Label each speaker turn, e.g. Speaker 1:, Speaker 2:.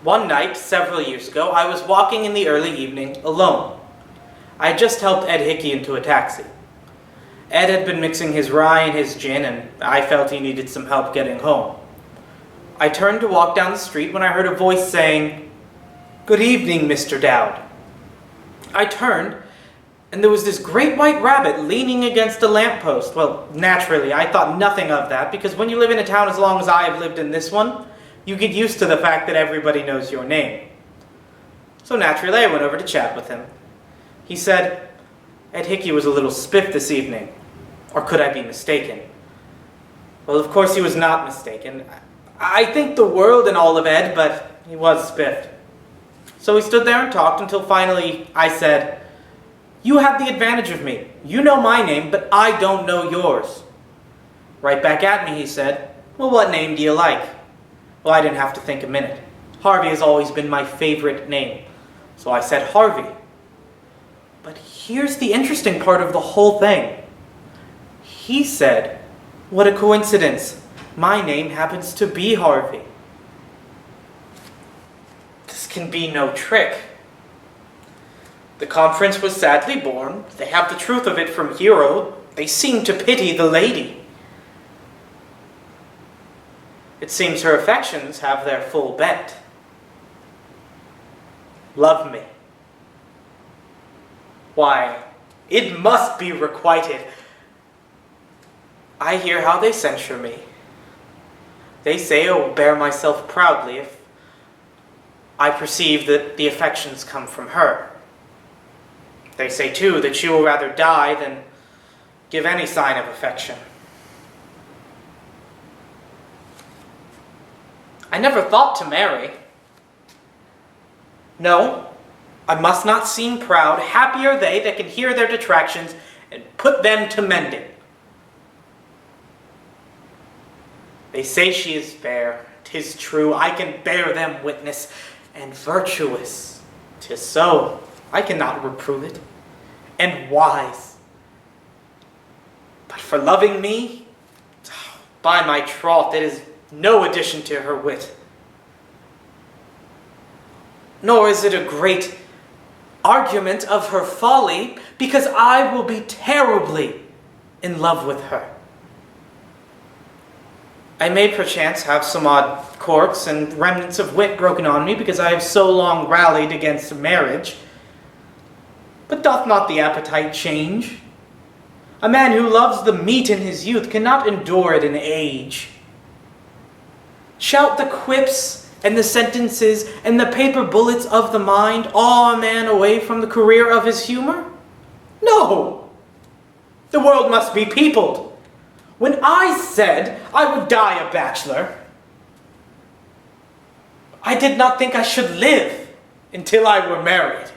Speaker 1: One night, several years ago, I was walking in the early evening alone. I had just helped Ed Hickey into a taxi. Ed had been mixing his rye and his gin, and I felt he needed some help getting home. I turned to walk down the street when I heard a voice saying, "Good evening, Mr. Dowd." I turned, and there was this great white rabbit leaning against a lamppost. Well, naturally, I thought nothing of that, because when you live in a town as long as I have lived in this one, you get used to the fact that everybody knows your name. So naturally, I went over to chat with him. He said, "Ed Hickey was a little spiffed this evening. Or could I be mistaken?" Well, of course he was not mistaken. I think the world and all of Ed, but he was spiffed. So we stood there and talked until finally I said, "You have the advantage of me. You know my name, but I don't know yours." Right back at me, he said, "Well, what name do you like?" Well, I didn't have to think a minute. Harvey has always been my favorite name. So I said Harvey. But here's the interesting part of the whole thing. He said, "What a coincidence. My name happens to be Harvey." This can be no trick. The conference was sadly born. They have the truth of it from Hero. They seem to pity the lady. It seems her affections have their full bent. Love me. Why, it must be requited. I hear how they censure me. They say I will bear myself proudly if I perceive that the affections come from her. They say, too, that she will rather die than give any sign of affection. I never thought to marry. No, I must not seem proud. Happy are they that can hear their detractions and put them to mending. They say she is fair. 'Tis true, I can bear them witness. And virtuous. 'Tis so, I cannot reprove it. And wise. But for loving me, by my troth, it is no addition to her wit. Nor is it a great argument of her folly, because I will be terribly in love with her. I may perchance have some odd quirks and remnants of wit broken on me, because I have so long rallied against marriage. But doth not the appetite change? A man who loves the meat in his youth cannot endure it in age. Shout the quips and the sentences and the paper bullets of the mind awe a man away from the career of his humor? No! The world must be peopled. When I said I would die a bachelor, I did not think I should live until I were married.